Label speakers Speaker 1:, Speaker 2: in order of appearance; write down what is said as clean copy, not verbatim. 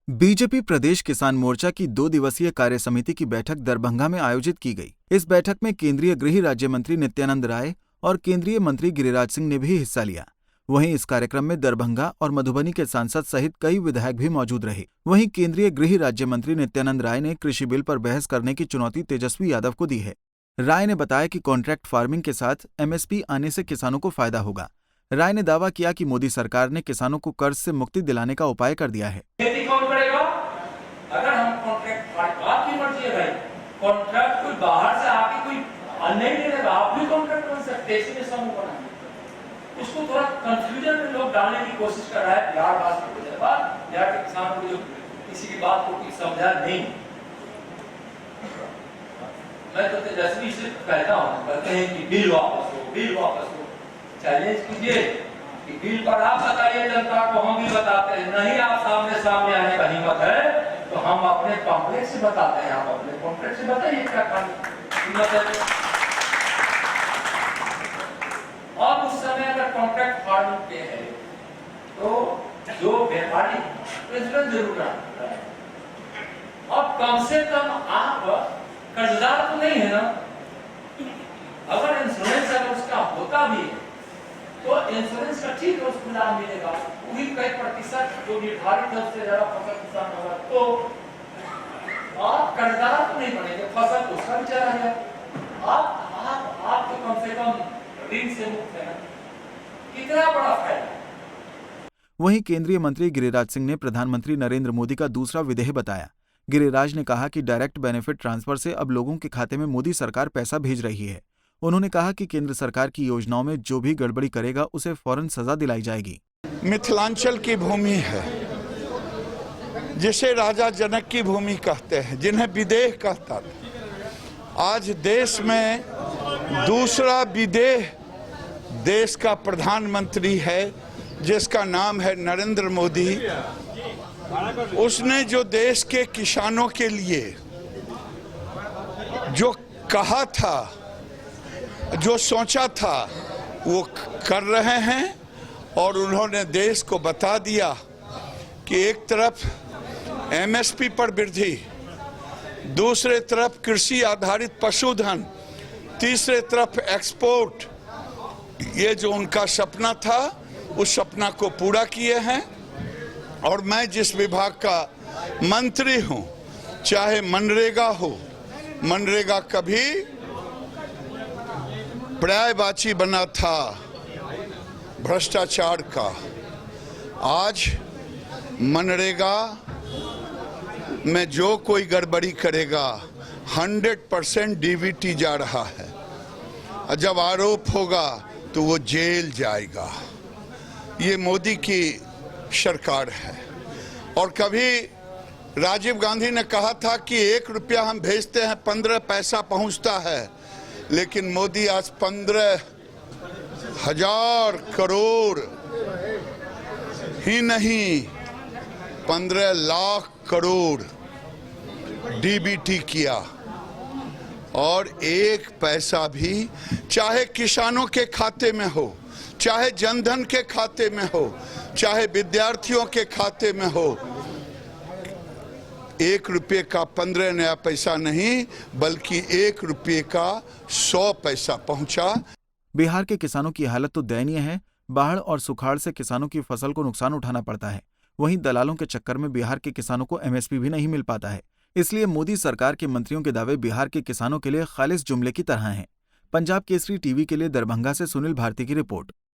Speaker 1: BJP प्रदेश किसान मोर्चा की 2 दिवसीय कार्य समिति की बैठक दरभंगा में आयोजित की गई। इस बैठक में केंद्रीय गृह राज्य मंत्री नित्यानंद राय और केंद्रीय मंत्री गिरिराज सिंह ने भी हिस्सा लिया। वहीं इस कार्यक्रम में दरभंगा और मधुबनी के सांसद सहित कई विधायक भी मौजूद रहे। वहीं केंद्रीय गृह राज्य मंत्री नित्यानंद राय ने कृषि बिल पर बहस करने की चुनौती तेजस्वी यादव को दी है। राय ने बताया कि कॉन्ट्रैक्ट फार्मिंग के साथ एमएसपी आने से किसानों को फायदा होगा। राय ने दावा किया कि मोदी सरकार ने किसानों को कर्ज से मुक्ति दिलाने का उपाय कर दिया है।
Speaker 2: खेती कौन करेगा? अगर हम कॉन्ट्रैक्ट, आपकी मर्जी है भाई, कॉन्ट्रैक्ट कोई बाहर से आके कोई नहीं देगा, आप भी कॉन्ट्रैक्ट बन सकते हैं, इसमें समूह बनाएंगे। उसको थोड़ा कंफ्यूजन में लोग डालने की कोशिश कर रहा है। बिहार वासियों को बिहार के किसान को जो किसी की बात को समझा नहीं। मैं तो तेजस्वी से कहता हूँ, कहते हैं कि बिल वापस हो, बिल वापस हो। चैलेंज कीजिए कि बिल पर आप बताइए जनता को, हम भी बताते हैं। नहीं आप सामने आने का हिम्मत है तो हम अपने कॉम्प्लेक्स से बताते हैं, आप अपने कॉम्प्लेक्स से बताइए क्या कीमत है। और उस समय अगर कॉन्ट्रैक्ट फार्मिंग पे है तो जो व्यापारी इंश्योरेंस जरूर रहा है। और कम से कम आप कर्जदार तो नहीं है ना। अगर इंश्योरेंस अगर उसका होता भी है तो इंश्योरेंस का ठीक है, उसको लाभ मिलेगा। वही कई प्रतिशत जो निर्धारित है उससे ज्यादा फसल किसान होगा तो आप कर्जदार तो नहीं बनेंगे, फसल तो उसका भी चला गया। आप तो कम से कम ऋण से मुक्त है। कितना बड़ा फायदा।
Speaker 1: वहीं केंद्रीय मंत्री गिरिराज सिंह ने प्रधानमंत्री नरेंद्र मोदी का दूसरा विधेयक बताया। गिरिराज ने कहा कि डायरेक्ट बेनिफिट ट्रांसफर से अब लोगों के खाते में मोदी सरकार पैसा भेज रही है। उन्होंने कहा कि केंद्र सरकार की योजनाओं में जो भी गड़बड़ी करेगा उसे फौरन सजा दिलाई जाएगी।
Speaker 3: मिथिलांचल की भूमि है, जिसे राजा जनक की भूमि कहते हैं, जिन्हें विदेह कहता था। आज देश में दूसरा विदेह देश का प्रधानमंत्री है जिसका नाम है नरेंद्र मोदी। उसने जो देश के किसानों के लिए जो कहा था, जो सोचा था, वो कर रहे हैं। और उन्होंने देश को बता दिया कि एक तरफ एमएसपी पर वृद्धि, दूसरे तरफ कृषि आधारित पशुधन, तीसरे तरफ एक्सपोर्ट। ये जो उनका सपना था उस सपना को पूरा किए हैं। और मैं जिस विभाग का मंत्री हूं, चाहे मनरेगा हो, मनरेगा कभी पर्यायवाची बना था भ्रष्टाचार का। आज मनरेगा में जो कोई गड़बड़ी करेगा 100% डीबीटी जा रहा है। और जब आरोप होगा तो वो जेल जाएगा। ये मोदी की सरकार है। और कभी राजीव गांधी ने कहा था कि 1 रुपया हम भेजते हैं 15 पैसा पहुंचता है, लेकिन मोदी आज 15,000 करोड़ ही नहीं 15 लाख करोड़ डीबीटी किया। और 1 पैसा भी, चाहे किसानों के खाते में हो, चाहे जनधन के खाते में हो, चाहे विद्यार्थियों के खाते में हो, 1 रुपये का 15 नया पैसा नहीं बल्कि 1 रुपये का 100 पैसा पहुंचा।
Speaker 1: बिहार के किसानों की हालत तो दयनीय है। बाढ़ और सुखाड़ से किसानों की फसल को नुकसान उठाना पड़ता है। वहीं दलालों के चक्कर में बिहार के किसानों को एमएसपी भी नहीं मिल पाता है। इसलिए मोदी सरकार के मंत्रियों के दावे बिहार के किसानों के लिए खालिस जुमले की तरह हैं। पंजाब केसरी टीवी के लिए दरभंगा से सुनील भारती की रिपोर्ट।